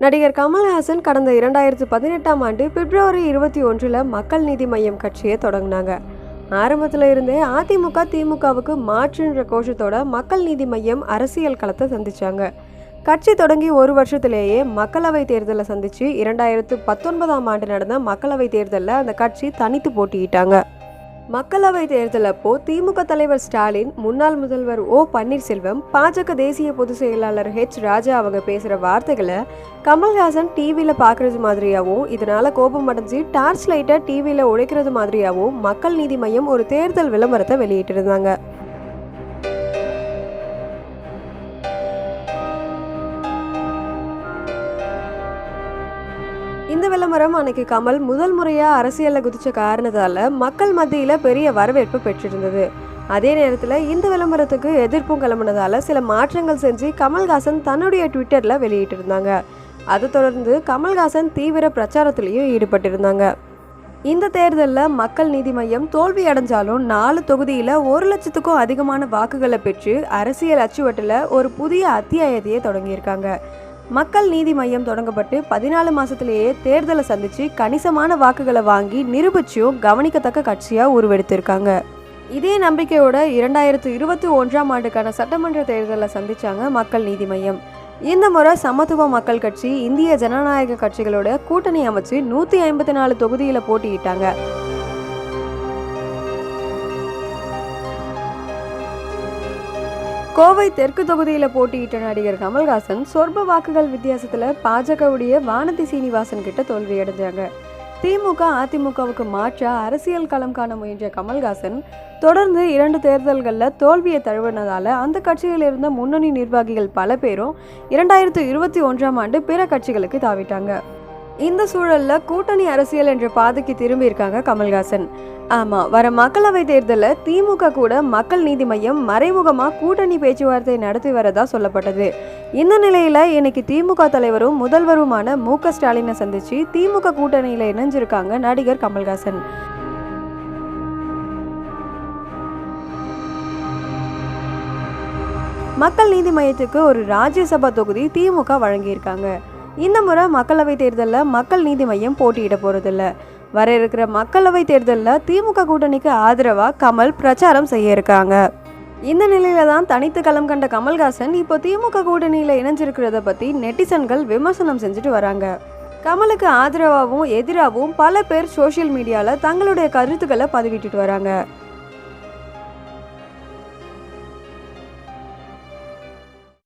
நடிகர் கமல்ஹாசன் கடந்த 2018ஆம் ஆண்டு பிப்ரவரி 21 மக்கள் நீதி மய்யம் கட்சியை தொடங்கினாங்க. ஆரம்பத்தில் இருந்தே அதிமுக திமுகவுக்கு மாற்றுன்ற கோஷத்தோட மக்கள் நீதி மய்யம் அரசியல் களத்தை சந்திச்சாங்க. கட்சி தொடங்கி ஒரு வருஷத்திலேயே மக்களவை தேர்தலை சந்திச்சு 2019ஆம் ஆண்டு நடந்த மக்களவை தேர்தலில் அந்த கட்சி தனித்து போட்டியிட்டாங்க. மக்களவை தேர்தல் அப்போ திமுக தலைவர் ஸ்டாலின், முன்னாள் முதல்வர் ஓ பன்னீர்செல்வம், பாஜக தேசிய பொதுச் செயலாளர் ஹெச் ராஜா அவங்க பேசுகிற வார்த்தைகளை கமல்ஹாசன் டிவியில் பார்க்குறது மாதிரியாகவும், இதனால கோபம் அடைஞ்சு டார்ச் லைட்டை டிவியில் உடைக்கிறது மாதிரியாகவும் மக்கள் நீதி மய்யம் ஒரு தேர்தல் விளம்பரத்தை வெளியிட்டிருந்தாங்க. இந்த விளம்பரம் அன்னைக்கு கமல் முதல் முறையாக அரசியலில் குதிச்ச காரணத்தால் மக்கள் மத்தியில் பெரிய வரவேற்பு பெற்றிருந்தது. அதே நேரத்தில் இந்த விளம்பரத்துக்கு எதிர்ப்பும் கிளம்பினதால சில மாற்றங்கள் செஞ்சு கமல்ஹாசன் தன்னுடைய ட்விட்டரில் வெளியிட்டிருந்தாங்க. அதை தொடர்ந்து கமல்ஹாசன் தீவிர பிரச்சாரத்திலையும் ஈடுபட்டிருந்தாங்க. இந்த தேர்தலில் மக்கள் நீதி மய்யம் தோல்வி அடைஞ்சாலும் 4 தொகுதியில் 1 லட்சத்துக்கும் அதிகமான வாக்குகளை பெற்று அரசியல் அச்சுவட்டில் ஒரு புதிய அத்தியாயத்தையே தொடங்கியிருக்காங்க. மக்கள் நீதி மய்யம் தொடங்கப்பட்டு 14 மாசத்திலேயே தேர்தலை சந்திச்சு கணிசமான வாக்குகளை வாங்கி நிரூபிச்சும் கவனிக்கத்தக்க கட்சியா உருவெடுத்திருக்காங்க. இதே நம்பிக்கையோட 2021ஆம் ஆண்டுக்கான சட்டமன்ற தேர்தலை சந்திச்சாங்க மக்கள் நீதி மய்யம். இந்த முறை சமத்துவ மக்கள் கட்சி, இந்திய ஜனநாயக கட்சிகளோட கூட்டணி அமைச்சு 154 தொகுதியில போட்டியிட்டாங்க. கோவை தெற்கு தொகுதியில் போட்டியிட்ட நடிகர் கமல்ஹாசன் சொற்ப வாக்குகள் வித்தியாசத்தில் பாஜகவுடைய வானதி சீனிவாசன் கிட்ட தோல்வியடைஞ்சாங்க. திமுக அதிமுகவுக்கு மாற்றா அரசியல் களம் காண முயன்ற கமல்ஹாசன் தொடர்ந்து 2 தேர்தல்களில் தோல்வியை தழுவினதால அந்த கட்சியில் இருந்த முன்னணி நிர்வாகிகள் பல பேரும் 2021ஆம் ஆண்டு பிற கட்சிகளுக்கு தாவிட்டாங்க. இந்த சூழல்ல கூட்டணி அரசியல் என்ற பாதைக்கு திரும்பி இருக்காங்க கமல்ஹாசன். ஆமா, வர மக்களவை தேர்தலில் திமுக கூட மக்கள் நீதி மய்யம் மறைமுகமா கூட்டணி பேச்சுவார்த்தை நடத்தி வரதா சொல்லப்பட்டது. இந்த நிலையில இன்னைக்கு திமுக தலைவரும் முதல்வருமான மு.க. ஸ்டாலினை சந்திச்சு திமுக கூட்டணியில இணைஞ்சிருக்காங்க நடிகர் கமல்ஹாசன். மக்கள் நீதி மய்யத்துக்கு ஒரு ராஜ்யசபா தொகுதி திமுக வழங்கியிருக்காங்க. இந்த முறை மக்களவை தேர்தலில் மக்கள் நீதி மய்யம் போட்டியிட போறதில்ல. வர இருக்கிற மக்களவை தேர்தலில் திமுக கூட்டணிக்கு ஆதரவாக கமல் பிரச்சாரம் செய்ய இருக்காங்க. இந்த நிலையில தான் தனித்து களம் கண்ட கமல்ஹாசன் இப்போ திமுக கூட்டணியில் இணைஞ்சிருக்கிறத பற்றி நெட்டிசன்கள் விமர்சனம் செஞ்சுட்டு வராங்க. கமலுக்கு ஆதரவாகவும் எதிராகவும் பல பேர் சோஷியல் மீடியாவில் தங்களுடைய கருத்துக்களை பதிவிட்டுட்டு வராங்க.